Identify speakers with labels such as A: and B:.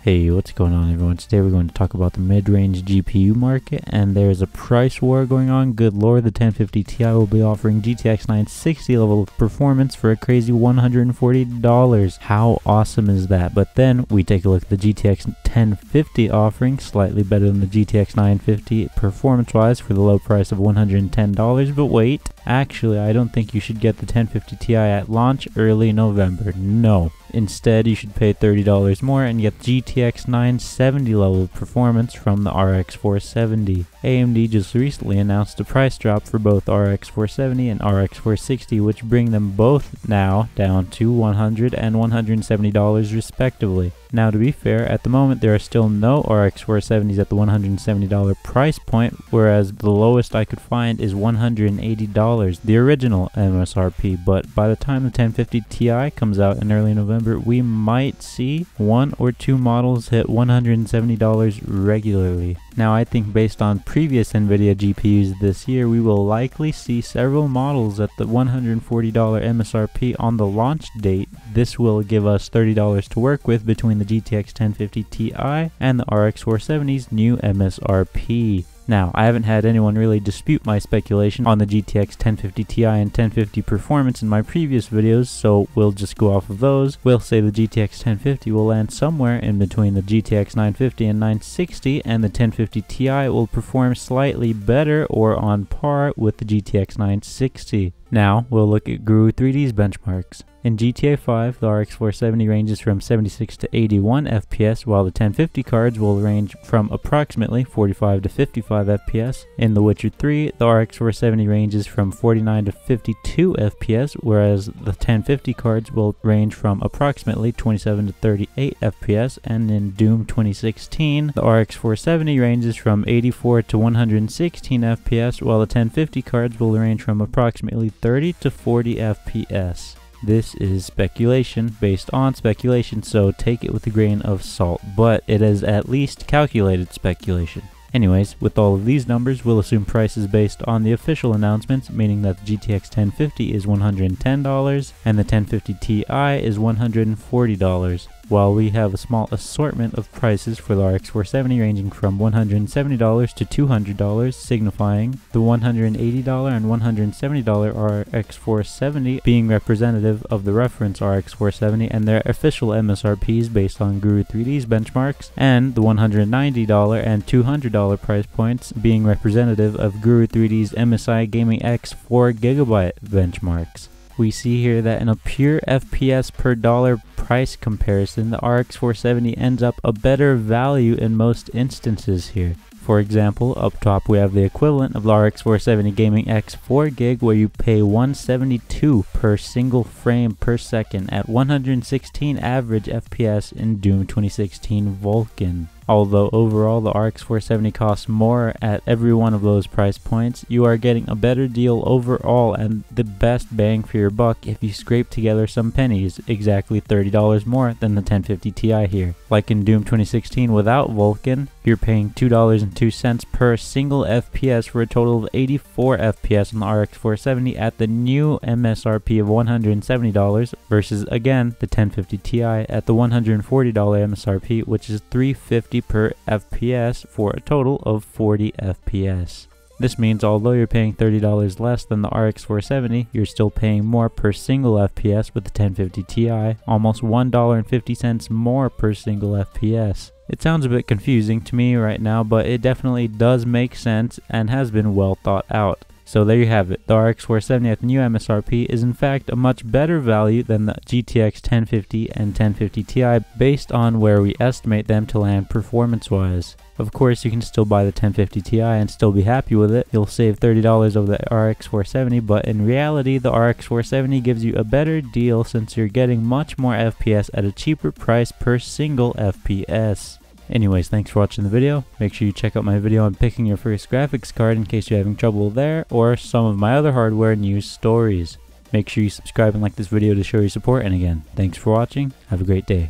A: Hey, what's going on everyone? Today we're going to talk about the mid-range GPU market, and there's a price war going on. Good lord, the 1050 Ti will be offering GTX 960 level of performance for a crazy $140. How awesome is that? But then we take a look at the GTX 1050 offering, slightly better than the GTX 950 performance-wise for the low price of $110. But wait, actually I don't think you should get the 1050 Ti at launch early November. No. Instead, you should pay $30 more and get GTX 970 level of performance from the RX 470. AMD just recently announced a price drop for both RX 470 and RX 460, which bring them both now down to $100 and $170 respectively. Now, to be fair, at the moment there are still no RX 470s at the $170 price point, whereas the lowest I could find is $180, the original MSRP, but by the time the 1050 Ti comes out in early November, we might see one or two models hit $170 regularly. Now, I think based on previous NVIDIA GPUs this year, we will likely see several models at the $140 MSRP on the launch date. This will give us $30 to work with between the GTX 1050 Ti and the RX 470's new MSRP. Now, I haven't had anyone really dispute my speculation on the GTX 1050 Ti and 1050 performance in my previous videos, so we'll just go off of those. We'll say the GTX 1050 will land somewhere in between the GTX 950 and 960, and the 1050 Ti will perform slightly better or on par with the GTX 960. Now, we'll look at Guru 3D's benchmarks. In GTA 5, the RX 470 ranges from 76 to 81 FPS, while the 1050 cards will range from approximately 45 to 55 FPS. In The Witcher 3, the RX 470 ranges from 49 to 52 FPS, whereas the 1050 cards will range from approximately 27 to 38 FPS. And in Doom 2016, the RX 470 ranges from 84 to 116 FPS, while the 1050 cards will range from approximately 30 to 40 FPS. This is speculation based on speculation, so take it with a grain of salt, but it is at least calculated speculation. Anyways, with all of these numbers, we'll assume prices based on the official announcements, meaning that the GTX 1050 is $110 and the 1050 Ti is $140, while we have a small assortment of prices for the RX 470 ranging from $170 to $200, signifying the $180 and $170 RX 470 being representative of the reference RX 470 and their official MSRPs based on Guru 3D's benchmarks, and the $190 and $200 price points being representative of Guru 3D's MSI Gaming X 4GB benchmarks. We see here that in a pure FPS per dollar price comparison, the RX 470 ends up a better value in most instances here. For example, up top we have the equivalent of the RX 470 Gaming X 4GB, where you pay $172 per single frame per second at 116 average FPS in Doom 2016 Vulkan. Although overall the RX 470 costs more at every one of those price points, you are getting a better deal overall and the best bang for your buck if you scrape together some pennies, exactly $30 more than the 1050 Ti here. Like in Doom 2016 without Vulkan, you're paying $2.02 per single FPS for a total of 84 FPS on the RX 470 at the new MSRP of $170 versus again the 1050 Ti at the $140 MSRP, which is $350 per FPS for a total of 40 FPS. This means although you're paying $30 less than the RX 470, you're still paying more per single FPS with the 1050 Ti, almost $1.50 more per single FPS. It sounds a bit confusing to me right now, but it definitely does make sense and has been well thought out. So there you have it. The RX 470 at the new MSRP is in fact a much better value than the GTX 1050 and 1050 Ti based on where we estimate them to land performance-wise. Of course, you can still buy the 1050 Ti and still be happy with it. You'll save $30 over the RX 470, but in reality, the RX 470 gives you a better deal since you're getting much more FPS at a cheaper price per single FPS. Anyways, thanks for watching the video. Make sure you check out my video on picking your first graphics card in case you're having trouble there, or some of my other hardware news stories. Make sure you subscribe and like this video to show your support, and again, thanks for watching. Have a great day.